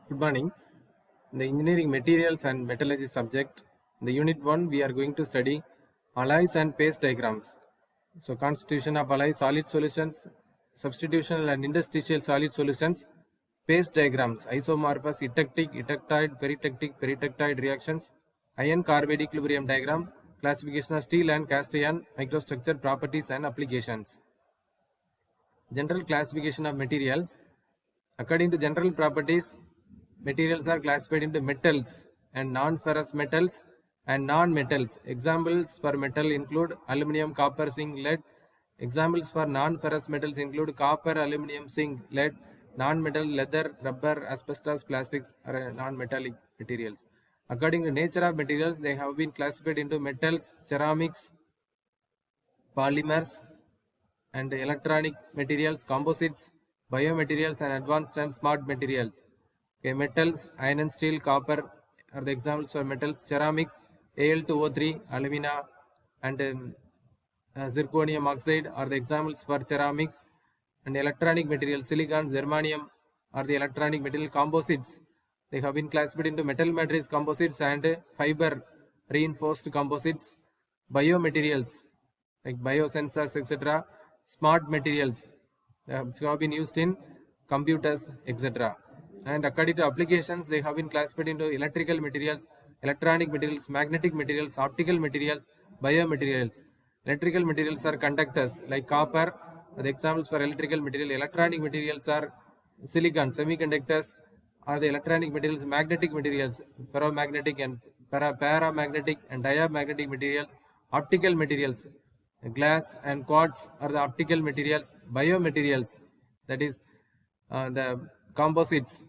Good morning. In the engineering materials and metallurgy subject, in the unit 1, we are going to study alloys and phase diagrams. So, constitution of alloy solid solutions, substitutional and interstitial solid solutions, phase diagrams, isomorphous, eutectic, eutectoid, peritectoid reactions, iron carbide equilibrium diagram, classification of steel and cast iron, microstructure properties and applications. General classification of materials. According to general properties, materials are classified into metals and non-ferrous metals and non-metals. Examples for metal include aluminum, copper, zinc, lead. Examples for non-ferrous metals include copper, aluminum, zinc, lead. Non-metal, leather, rubber, asbestos, plastics are non-metallic materials. According to nature of materials, they have been classified into metals, ceramics, polymers, and electronic materials, composites, biomaterials, and advanced and smart materials. Okay, metals, iron and steel, copper are the examples for metals. Ceramics, Al2O3, alumina, and zirconium oxide are the examples for ceramics. And electronic materials, silicon, germanium are the electronic material. Composites, they have been classified into metal matrix composites and fiber reinforced composites. Biomaterials like biosensors, etc. Smart materials which have been used in computers, etc. And according to applications, they have been classified into electrical materials, electronic materials, magnetic materials, optical materials, biomaterials. Electrical materials are conductors like copper. The examples for electrical material. Electronic materials are silicon. Semiconductors are the electronic materials. Magnetic materials, ferromagnetic and paramagnetic and diamagnetic materials. Optical materials, glass and quartz are the optical materials. Biomaterials, that is the composites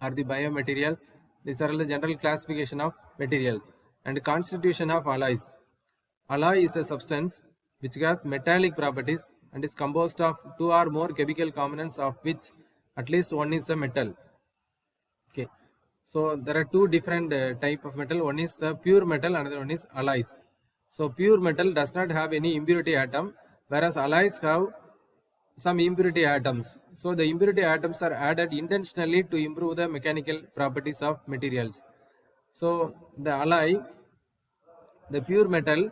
are the biomaterials. These are the general classification of materials. And constitution of alloys. Alloy is a substance which has metallic properties and is composed of two or more chemical components of which at least one is a metal. Okay, so there are two different type of metal. One is the pure metal, another one is alloys. So pure metal does not have any impurity atom, whereas alloys have some impurity atoms. So the impurity atoms are added intentionally to improve the mechanical properties of materials. So the alloy, the pure metal,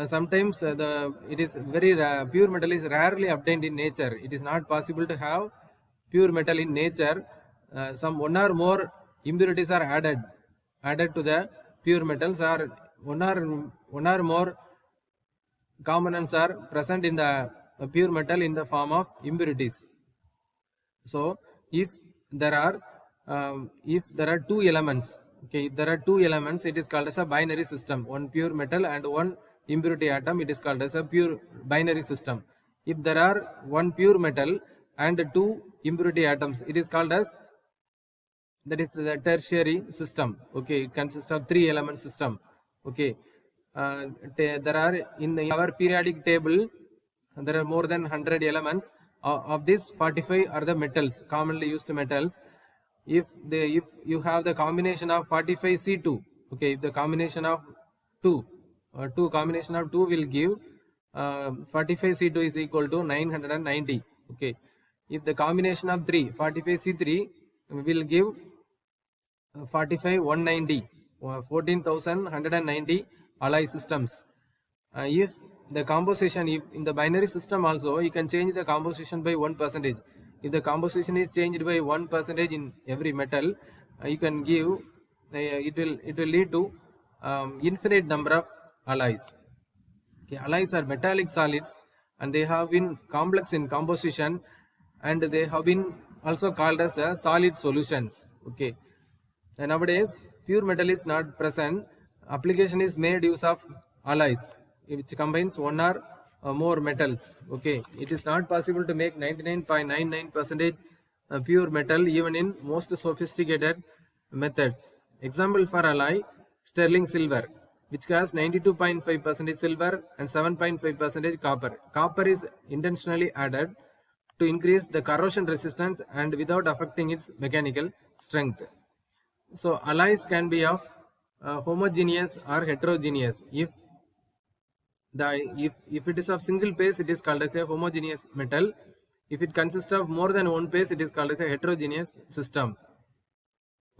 sometimes it is very pure metal is rarely obtained in nature. It is not possible to have pure metal in nature. Some one or more impurities are added to the pure metals, or one or more components are present in the pure metal in the form of impurities. So if there are two elements, okay, if there are two elements, it is called as a binary system. One pure metal and one impurity atom, it is called as a pure binary system. If there are one pure metal and two impurity atoms, it is called as, that is the tertiary system. Okay, it consists of three element system. Okay, there are in our periodic table there are more than 100 elements. Of this, 45 are the metals, commonly used metals. If you have the combination of 45C2, okay, if the combination of two combination of 2 will give 45C2 is equal to 990. Okay, if the combination of 3, 45C3 will give 45 190, 14,190 alloy systems. If the composition, if in the binary system also, you can change the composition by 1%. If the composition is changed by 1% in every metal, you can give it will lead to infinite number of alloys. Okay, alloys are metallic solids and they have been complex in composition and they have been also called as solid solutions. Okay, and nowadays pure metal is not present. Application is made use of alloys which combines one or more metals. Okay, it is not possible to make 99.99% pure metal even in most sophisticated methods. Example for alloy, sterling silver, which has 92.5% silver and 7.5% copper. Copper is intentionally added to increase the corrosion resistance and without affecting its mechanical strength. So alloys can be of homogeneous or heterogeneous. If it is of single phase, it is called as a homogeneous metal. If it consists of more than one phase, it is called as a heterogeneous system.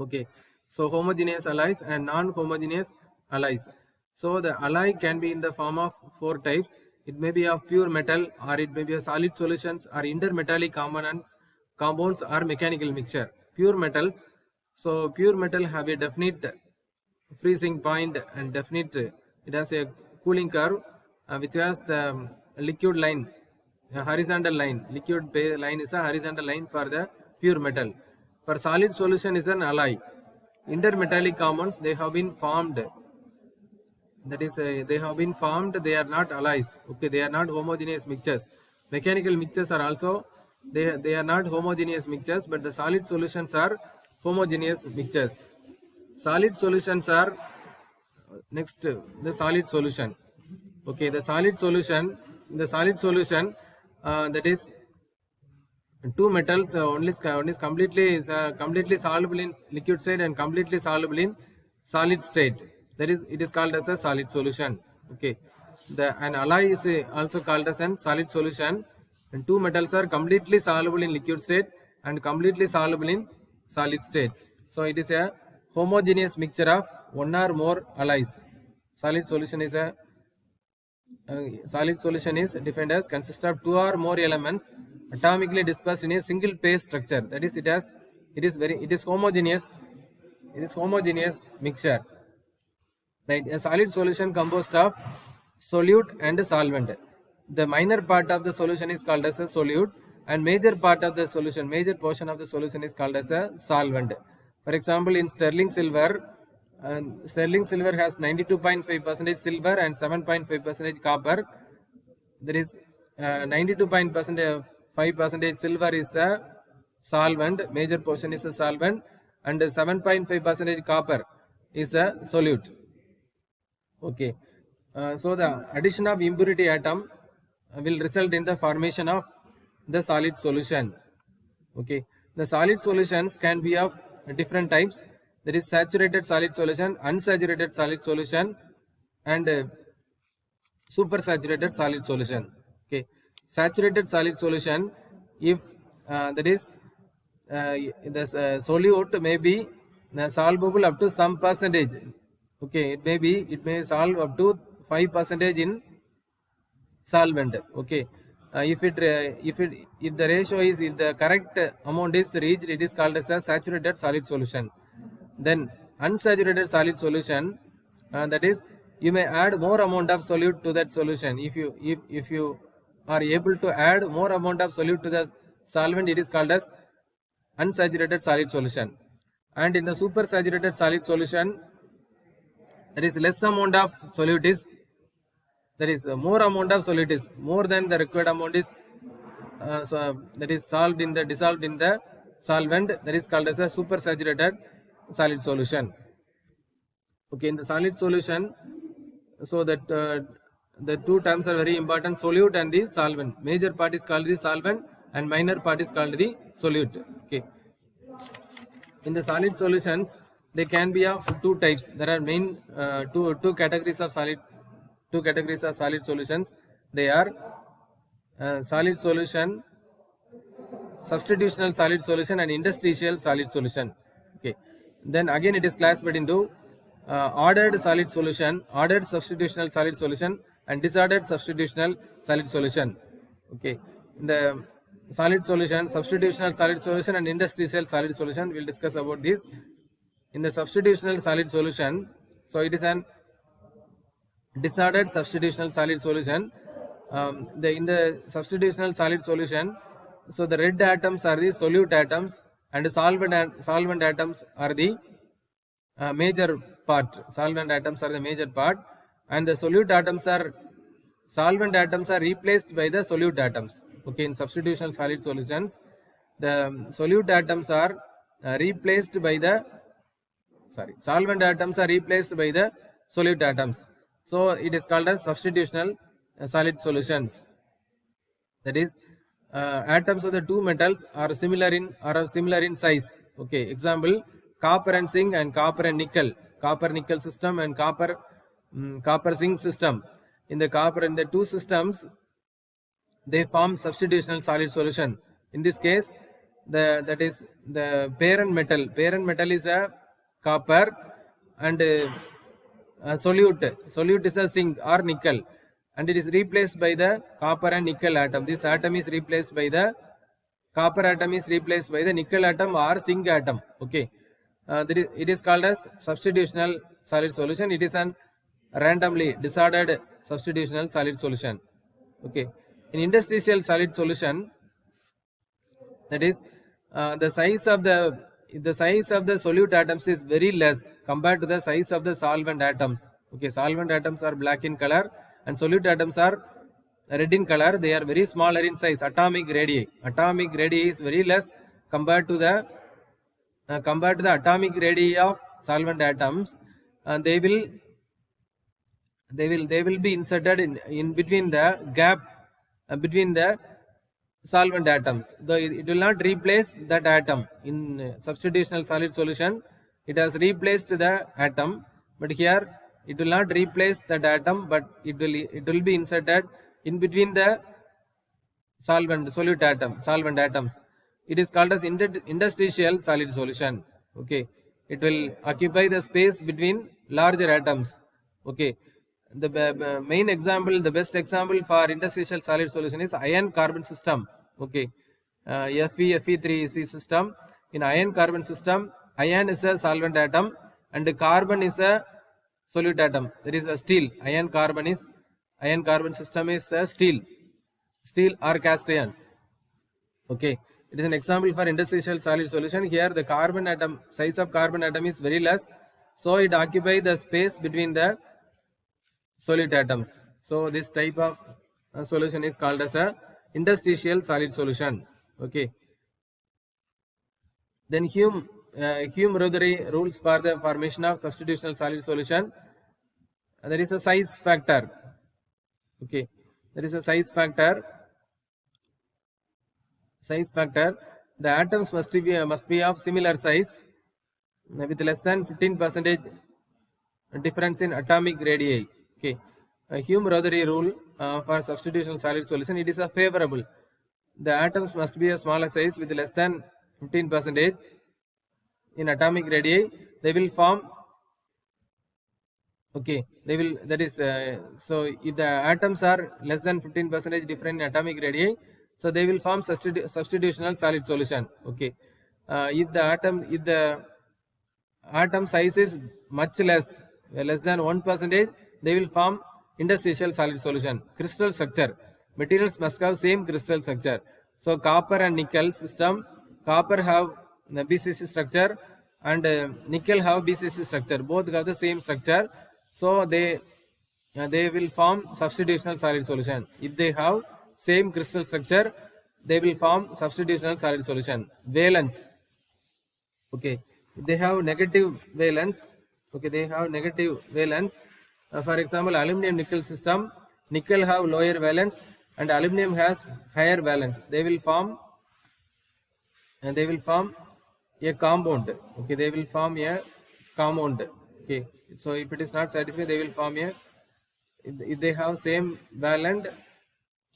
Okay, so homogeneous alloys and non-homogeneous alloys. So the alloy can be in the form of four types. It may be of pure metal, or it may be a solid solutions, or intermetallic compounds, or mechanical mixture. Pure metals. So pure metal have a definite freezing point and definite. It has a cooling curve, which has the liquid line, a horizontal line. Liquid line is a horizontal line for the pure metal. For solid solution is an alloy. Intermetallic compounds, they have been formed. That is, they have been formed. They are not alloys. Okay, they are not homogeneous mixtures. Mechanical mixtures are also, they are not homogeneous mixtures, but the solid solutions are homogeneous mixtures. Solid solutions are next, the solid solution. Okay, the solid solution, that is two metals, one is completely soluble in liquid state and completely soluble in solid state. That is, it is called as a solid solution. Okay, an alloy is also called as a solid solution, and two metals are completely soluble in liquid state and completely soluble in solid states. So it is a homogeneous mixture of one or more alloys. Solid solution is a solid solution is defined as consists of two or more elements atomically dispersed in a single phase structure. That is, it is homogeneous. It is homogeneous mixture. Right, a solid solution composed of solute and solvent. The minor part of the solution is called as a solute, and major portion of the solution is called as a solvent. For example, in sterling silver has 92.5% silver and 7.5% copper. There is 92.5% silver is a solvent, major portion is a solvent, and 7.5% copper is a solute. Okay, so the addition of impurity atom will result in the formation of the solid solution. Okay, the solid solutions can be of different types. There is saturated solid solution, unsaturated solid solution, and supersaturated solid solution. Okay, saturated solid solution, if that is the solute may be solvable up to some percentage. Okay, it may solve up to 5% in solvent. Okay, if the ratio is, if the correct amount is reached, it is called as a saturated solid solution. Then unsaturated solid solution, that is, you may add more amount of solute to that solution. If you are able to add more amount of solute to the solvent, it is called as unsaturated solid solution. And in the supersaturated solid solution, there is less amount of solute is, there is more amount of solute is more than the required amount is, so that is dissolved in the solvent. That is called as a supersaturated solid solution. Okay, in the solid solution, so that the two terms are very important: solute and the solvent. Major part is called the solvent, and minor part is called the solute. Okay, in the solid solutions, they can be of two types. There are main two categories of solid solutions. They are solid solution, substitutional solid solution, and interstitial solid solution. Okay, then again it is classified into ordered solid solution, ordered substitutional solid solution, and disordered substitutional solid solution. Okay, in the solid solution, substitutional solid solution, and interstitial solid solution, we'll discuss about this. In the substitutional solid solution, so it is an disordered substitutional solid solution. In the substitutional solid solution, so the red atoms are the solute atoms, and the solvent atoms are the major part. Solvent atoms are the major part, and the solvent atoms are replaced by the solute atoms. Okay, in substitutional solid solutions, the solute atoms are replaced by the solvent atoms are replaced by the solute atoms. So it is called as substitutional solid solutions. That is, atoms of the two metals are similar in size. Okay, example, copper and zinc, and copper and nickel, copper nickel system, and copper zinc system. In the two systems, they form substitutional solid solution. In this case, that is the parent metal. Parent metal is a copper, and solute is a zinc or nickel, and it is replaced by the copper and nickel atom. This atom is replaced by the copper atom is replaced by the nickel atom or zinc atom. Okay, it is called as substitutional solid solution. It is an randomly disordered substitutional solid solution. Okay, in interstitial solid solution, that is the size of the solute atoms is very less compared to the size of the solvent atoms. Okay, solvent atoms are black in color and solute atoms are red in color. They are very smaller in size. Atomic radii is very less compared to the atomic radii of solvent atoms, and they will be inserted in between the gap between the solvent atoms. Though it will not replace that atom in substitutional solid solution. It has replaced the atom, but here it will not replace that atom, but it will be inserted in between the solvent atoms. It is called as interstitial solid solution. Okay, it will occupy the space between larger atoms. Okay, the main example, the best example for interstitial solid solution is iron carbon system. Okay, Fe3C system. In iron carbon system, iron is a solvent atom and carbon is a solute atom. There is a steel. Iron carbon system is a steel or cast iron. Okay, it is an example for interstitial solid solution. Here the size of carbon atom is very less, so it occupies the space between the solute atoms. So this type of solution is called as a interstitial solid solution. Okay, then Hume-Rothery rules for the formation of substitutional solid solution. There is a size factor. Okay, there is a size factor. The atoms must be of similar size with less than 15% difference in atomic radii. Okay, Hume-Rothery rule for substitutional solid solution, it is a favorable. The atoms must be a smaller size with less than 15% in atomic radii. They will form. Okay, so if the atoms are less than 15% different in atomic radii, so they will form substitutional solid solution. Okay, if the atom size is much less than 1%, they will form interstitial solid solution. Crystal structure. Materials must have same crystal structure. So copper and nickel system, copper have the BCC structure and nickel have BCC structure. Both have the same structure. So they will form substitutional solid solution. If they have same crystal structure, they will form substitutional solid solution. Valence. Okay, they have negative valence. Okay, they have negative valence. For example, aluminum nickel system, nickel have lower valence and aluminum has higher valence. They will form a compound. Okay, they will form a compound. Okay, so if it is not satisfied, they will form if they have same valent,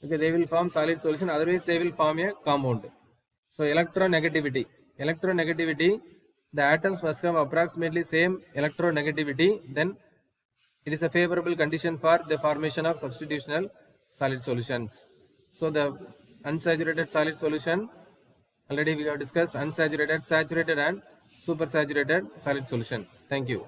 okay, they will form solid solution. Otherwise, they will form a compound. So electronegativity, the atoms must have approximately same electronegativity. Then it is a favorable condition for the formation of substitutional solid solutions. So the unsaturated solid solution, already we have discussed unsaturated, saturated and supersaturated solid solution. Thank you.